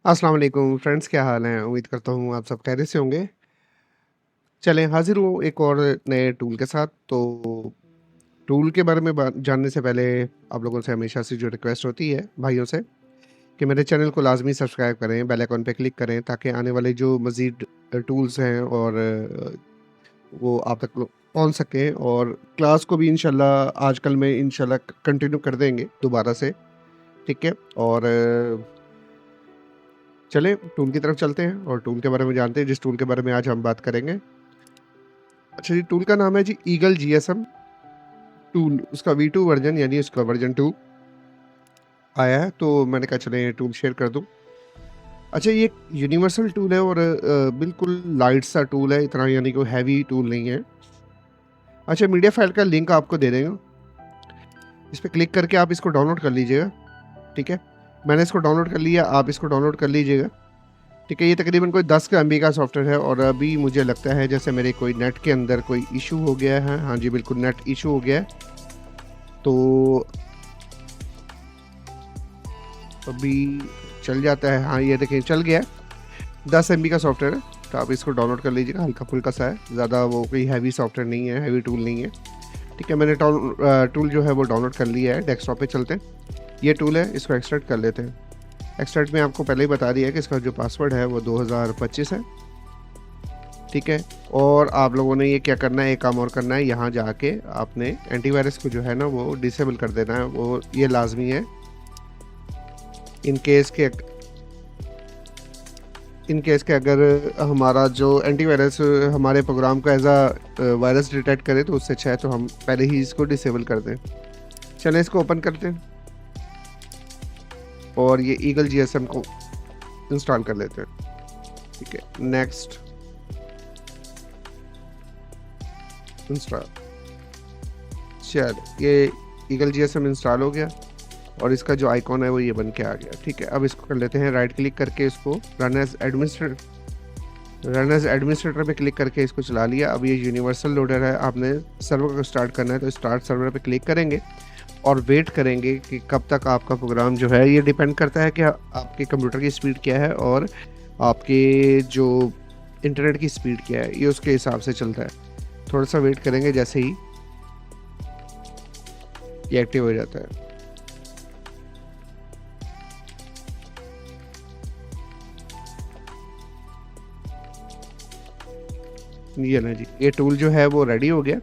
अस्सलाम वालेकुम फ्रेंड्स, क्या हाल है? उम्मीद करता हूँ आप सब खैरियत से होंगे। चलें हाज़िर हूँ एक और नए टूल के साथ। तो टूल के बारे में बात जानने से पहले आप लोगों से हमेशा से जो रिक्वेस्ट होती है भाइयों से कि मेरे चैनल को लाज़मी सब्सक्राइब करें, बेल आइकन पे क्लिक करें ताकि आने वाले जो मज़ीद टूल्स हैं और वो आप तक पहुँच सकें, और क्लास को भी इंशाल्लाह आजकल में इंशाल्लाह कंटिन्यू कर देंगे दोबारा से, ठीक है? और चलें टूल की तरफ चलते हैं और टूल के बारे में जानते हैं, जिस टूल के बारे में आज हम बात करेंगे। अच्छा जी, टूल का नाम है जी ईगल जीएसएम टूल। उसका V2 वर्ज़न यानी उसका वर्ज़न 2 आया है, तो मैंने कहा चलें ये टूल शेयर कर दूँ। अच्छा, ये एक यूनिवर्सल टूल है और बिल्कुल लाइट सा टूल है, इतना यानी कोई हैवी टूल नहीं है। अच्छा, मीडिया फाइल का लिंक आपको दे देंगे, इस पे क्लिक करके आप इसको डाउनलोड कर लीजिएगा, ठीक है? मैंने इसको डाउनलोड कर लिया, आप इसको डाउनलोड कर लीजिएगा, ठीक है? ये तकरीबन कोई 10 एमबी का सॉफ्टवेयर है और अभी मुझे लगता है जैसे मेरे कोई नेट के अंदर कोई इशू हो गया है। हाँ जी, बिल्कुल नेट इशू हो गया है। तो अभी चल जाता है। हाँ, ये देखिए चल गया है। 10 एमबी का सॉफ्टवेयर है, तो आप इसको डाउनलोड कर लीजिएगा। हल्का-फुल्का सा है, ज़्यादा वो कोई हैवी सॉफ्टवेयर नहीं है, हैवी टूल नहीं है, ठीक है? मैंने टूल जो है वो डाउनलोड कर लिया है। डेस्कटॉप पे चलते हैं। ये टूल है, इसको एक्सट्रैक्ट कर लेते हैं। एक्सट्रैक्ट में आपको पहले ही बता दिया है कि इसका जो पासवर्ड है वो 2025 है, ठीक है? और आप लोगों ने ये क्या करना है, एक काम और करना है, यहाँ जाके आपने एंटीवायरस को जो है ना वो डिसेबल कर देना है, वो ये लाज़मी है। इन केस के अगर हमारा जो एंटीवायरस हमारे प्रोग्राम को एज़ वायरस डिटेक्ट करे तो उससे अच्छा है तो हम पहले ही इसको डिसेबल कर दें। चलें इसको ओपन करते हैं और ये ईगल जीएसएम को इंस्टॉल कर लेते हैं, ठीक है? Next install. चल, ये ईगल जीएसएम इंस्टॉल हो गया और इसका जो आइकॉन है वो ये बन के आ गया, ठीक है? अब इसको कर लेते हैं राइट क्लिक करके इसको रन एज एडमिनिस्ट्रेटर पे क्लिक करके इसको चला लिया। अब ये यूनिवर्सल लोडर है, आपने सर्वर को स्टार्ट करना है तो स्टार्ट सर्वर पे क्लिक करेंगे और वेट करेंगे कि कब तक आपका प्रोग्राम जो है, ये डिपेंड करता है कि आपके कंप्यूटर की स्पीड क्या है और आपके जो इंटरनेट की स्पीड क्या है, ये उसके हिसाब से चलता है। थोड़ा सा वेट करेंगे, जैसे ही ये एक्टिव हो जाता है। ये ना जी, ये टूल जो है वो रेडी हो गया।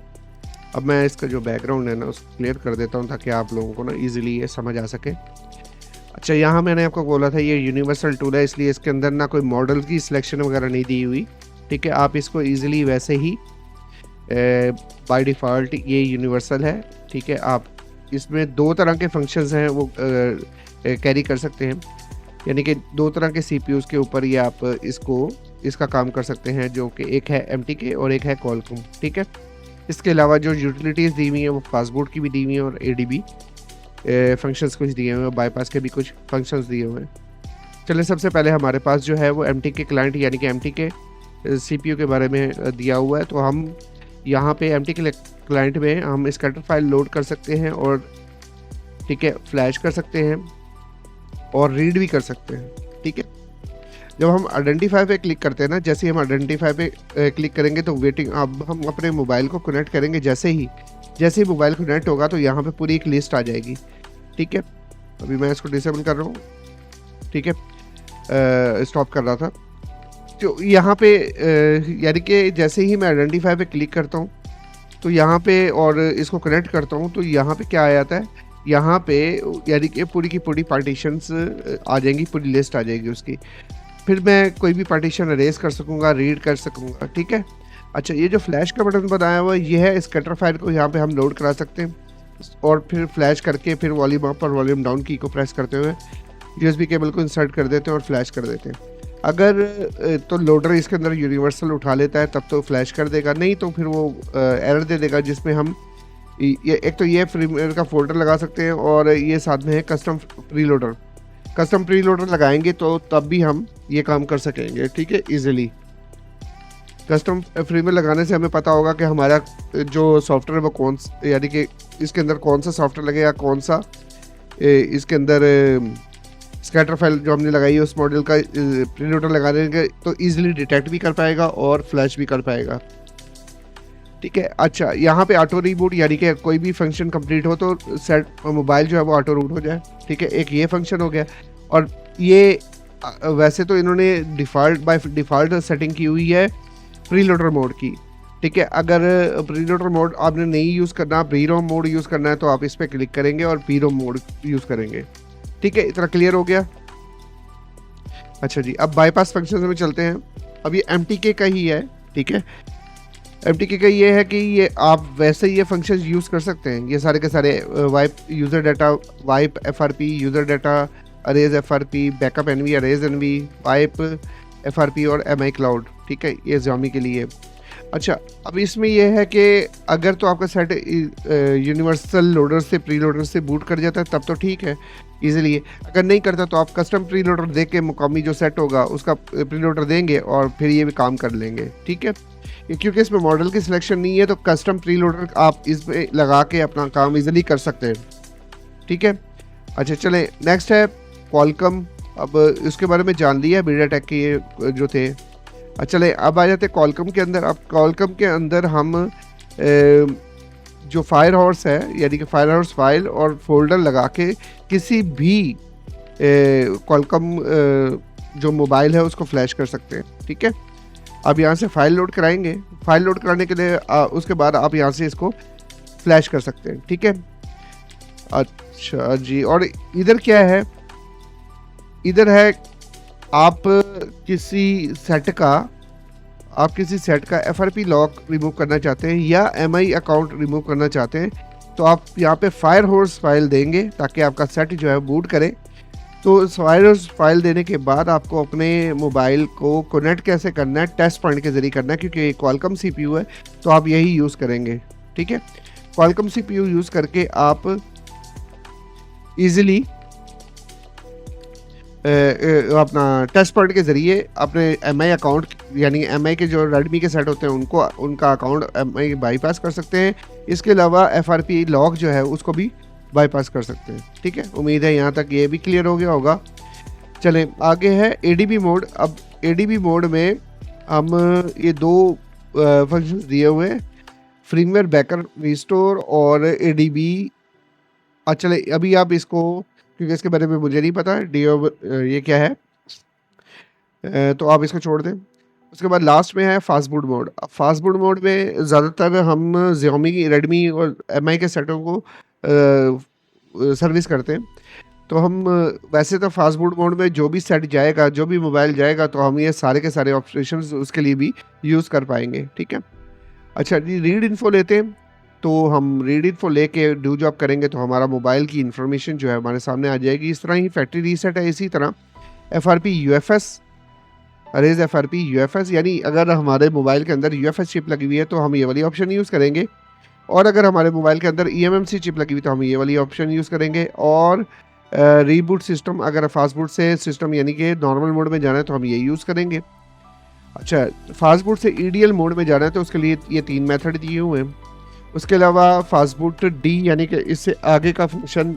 अब मैं इसका जो बैकग्राउंड है ना उसको क्लियर कर देता हूँ ताकि आप लोगों को ना इजीली ये समझ आ सके। अच्छा, यहाँ मैंने आपको बोला था ये यूनिवर्सल टूल है, इसलिए इसके अंदर ना कोई मॉडल की सिलेक्शन वगैरह नहीं दी हुई, ठीक है? आप इसको इजीली वैसे ही बाय डिफ़ॉल्ट ये यूनिवर्सल है, ठीक है? आप इसमें 2 तरह के फंक्शंस हैं वो कैरी कर सकते हैं, यानी कि 2 तरह के सीपीयूज़ के ऊपर ये आप इसका काम कर सकते हैं, जो कि एक है एमटीके और एक है क्वालकॉम, ठीक है? इसके अलावा जो यूटिलिटीज़ दी हुई हैं वो फास्टबूट की भी दी हुई हैं और एडीबी फंक्शंस कुछ दिए हुए हैं, बाईपास के भी कुछ फंक्शंस दिए हुए हैं। चलिए सबसे पहले हमारे पास जो है वो एमटीके क्लाइंट यानी कि एमटीके सीपीयू के बारे में दिया हुआ है। तो हम यहाँ पे एमटीके क्लाइंट में हम स्कैटर फाइल लोड कर सकते हैं और ठीक है, फ्लैश कर सकते हैं और रीड भी कर सकते हैं, ठीक है? जब हम आइडेंटिफाई पे क्लिक करते हैं ना, जैसे ही हम आइडेंटिफाई पे क्लिक करेंगे तो वेटिंग, अब हम अपने मोबाइल को कनेक्ट करेंगे, जैसे ही मोबाइल कनेक्ट होगा तो यहाँ पे पूरी एक लिस्ट आ जाएगी, ठीक है? अभी मैं इसको डिसेबल कर रहा हूँ, ठीक है? स्टॉप कर रहा था। तो यहाँ पे यानी कि जैसे ही मैं आइडेंटिफाई पे क्लिक करता हूँ तो यहाँ पे और इसको कनेक्ट करता हूँ तो यहाँ पे क्या आ जाता है, यहाँ पे यानी कि पूरी की पूरी पार्टीशंस आ जाएंगी, पूरी लिस्ट आ जाएगी उसकी। फिर मैं कोई भी पार्टीशन अरेज कर सकूँगा, रीड कर सकूँगा, ठीक है? अच्छा, ये जो फ्लैश का बटन बनाया हुआ है ये है, स्कैटर फाइल को यहाँ पे हम लोड करा सकते हैं और फिर फ्लैश करके फिर वॉल्यूम अप और वॉल्यूम डाउन की को प्रेस करते हुए यूएसबी केबल को इंसर्ट कर देते हैं और फ्लैश कर देते हैं। अगर तो लोडर इसके अंदर यूनिवर्सल उठा लेता है तब तो फ्लैश कर देगा, नहीं तो फिर वो एरर दे देगा, जिसमें हम ये एक तो ये फ्रीवेयर का फोल्डर लगा सकते हैं और ये साथ में है कस्टम प्री लोडर लगाएंगे तो तब भी हम ये काम कर सकेंगे, ठीक है, ईजिली। कस्टम फ्रीवेयर लगाने से हमें पता होगा कि हमारा जो सॉफ्टवेयर है वो यानी कि इसके अंदर कौन सा सॉफ्टवेयर लगेगा, कौन सा इसके अंदर स्कैटर फाइल जो हमने लगाई है उस मॉडल का प्रीलोडर लगाने के तो ईजिली डिटेक्ट भी कर पाएगा और फ्लैश भी कर पाएगा। ठीक है। अच्छा, यहाँ पे ऑटो रीबूट यानी कि कोई भी फंक्शन कंप्लीट हो तो सेट मोबाइल जो है वो ऑटो रूट हो जाए। ठीक है, एक ये फंक्शन हो गया। और ये वैसे तो इन्होंने बाय डिफ़ॉल्ट सेटिंग की हुई है प्रीलोडर मोड की। ठीक है, अगर प्रीलोडर मोड आपने नहीं यूज़ करना, प्री-रोम मोड यूज़ करना है तो आप इस पर क्लिक करेंगे और प्री-रोम मोड यूज़ करेंगे। ठीक है, इतना क्लियर हो गया। अच्छा जी, अब बाईपास फंक्शन में चलते हैं। अब ये MTK का ही है। ठीक है, MTK का ये है कि ये आप वैसे ये फंक्शन यूज़ कर सकते हैं, ये सारे के सारे wipe user data, wipe FRP user data, arrays FRP, backup NV, arrays NV, wipe FRP और MI क्लाउड। ठीक है, ये Xiaomi के लिए। अच्छा, अब इसमें यह है कि अगर तो आपका सेट यूनिवर्सल लोडर से प्री लोडर से बूट कर जाता है तब तो ठीक है ईजिली। अगर नहीं करता तो आप कस्टम प्री लोडर दे के मुकामी जो सेट होगा उसका प्री लोडर देंगे और फिर ये भी काम कर लेंगे। ठीक है, क्योंकि इसमें मॉडल की सिलेक्शन नहीं है तो कस्टम प्री लोडर आप इसमें लगा के अपना काम ईजिली कर सकते हैं। ठीक है। अच्छा चलें, नेक्स्ट है क्वालकॉम। अब इसके बारे में जान लिया मीडियाटेक के ये जो थे। अच्छा चले अब आ जाते हैं क्वालकॉम के अंदर। अब क्वालकॉम के अंदर हम जो फायर हॉर्स है यानी कि फायर हॉर्स फाइल और फोल्डर लगा के किसी भी क्वालकॉम जो मोबाइल है उसको फ्लैश कर सकते हैं। ठीक है, अब यहाँ से फाइल लोड कराएंगे। फाइल लोड कराने के लिए उसके बाद आप यहाँ से इसको फ्लैश कर सकते हैं। ठीक है। अच्छा जी, और इधर क्या है, इधर है आप किसी सेट का FRP लॉक रिमूव करना चाहते हैं या MI अकाउंट रिमूव करना चाहते हैं तो आप यहाँ पे फायर हॉर्स फाइल देंगे ताकि आपका सेट जो है बूट करे। तो फायर हॉर्स फाइल देने के बाद आपको अपने मोबाइल को कनेक्ट कैसे करना है, टेस्ट पॉइंट के जरिए करना है, क्योंकि क्वालकॉम CPU है तो आप यही यूज़ करेंगे। ठीक है, क्वालकॉम CPU यूज़ करके आप ईजिली अपना टेस्ट पॉइंट के ज़रिए अपने MI अकाउंट यानी MI के जो रेडमी के सेट होते हैं उनका अकाउंट MI बाईपास कर सकते हैं। इसके अलावा FRP लॉक जो है उसको भी बाईपास कर सकते हैं। ठीक है, उम्मीद है यहाँ तक ये भी क्लियर हो गया होगा। चलें आगे है ADB मोड। अब ADB मोड में हम ये दो फंक्शंस दिए हुए हैं, फर्मवेयर बैकअप रिस्टोर और ADB। चले अभी आप इसको, क्योंकि इसके बारे में मुझे नहीं पता ये क्या है, तो आप इसको छोड़ दें। उसके बाद लास्ट में है फास्ट बूट मोड। अब फास्ट बूट मोड में ज़्यादातर हम Xiaomi रेडमी और MI के सेटों को सर्विस करते हैं। तो हम वैसे तो फास्ट बूट मोड में जो भी सेट जाएगा, जो भी मोबाइल जाएगा तो हम ये सारे के सारे ऑप्शंस उसके लिए भी यूज़ कर पाएंगे। ठीक है। अच्छा जी, रीड इन्फो लेते हैं। तो हम रीड इन्फो लेके डू जॉब करेंगे तो हमारा मोबाइल की इन्फॉर्मेशन जो है हमारे सामने आ जाएगी। इस तरह ही फैक्ट्री रीसेट है, इसी तरह FRP UFS, arrays FRP UFS, यानी अगर हमारे मोबाइल के अंदर UFS चिप लगी हुई है तो हम ये वाली ऑप्शन यूज़ करेंगे, और अगर हमारे मोबाइल के अंदर eMMC चिप लगी हुई तो हम ये वाली ऑप्शन यूज़ करेंगे। और रीबूट सिस्टम, अगर फास्ट बूट से सिस्टम यानी कि नॉर्मल मोड में जाना है तो हम ये यूज़ करेंगे। अच्छा, फास्ट बूट से EDL मोड में जाना है तो उसके लिए ये 3 मेथड दिए हुए हैं। उसके अलावा फास्ट बूट D यानी कि इससे आगे का फंक्शन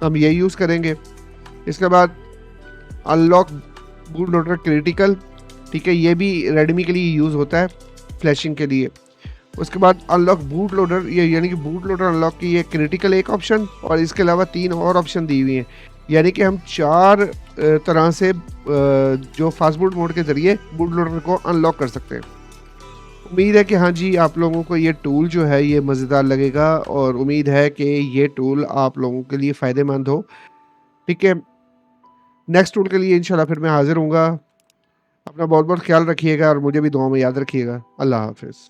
हम ये यूज़ करेंगे। इसके बाद अनलॉक बूट लोडर क्रिटिकल। ठीक है, ये भी रेडमी के लिए यूज़ होता है फ्लैशिंग के लिए। उसके बाद अनलॉक बूट लोडर, ये यानी कि बूट लोडर अनलॉक की ये क्रिटिकल एक ऑप्शन, और इसके अलावा 3 और ऑप्शन दी हुई हैं, यानी कि हम 4 तरह से जो फास्ट बूट मोड के ज़रिए बूट लोडर को अनलॉक कर सकते हैं। उम्मीद है कि हाँ जी, आप लोगों को ये टूल जो है ये मज़ेदार लगेगा, और उम्मीद है कि ये टूल आप लोगों के लिए फ़ायदेमंद हो। ठीक है, नेक्स्ट टूल के लिए इंशाल्लाह फिर मैं हाज़िर हूँगा। अपना बहुत बहुत ख्याल रखिएगा और मुझे भी दुआ में याद रखिएगा। अल्लाह हाफ़िज़।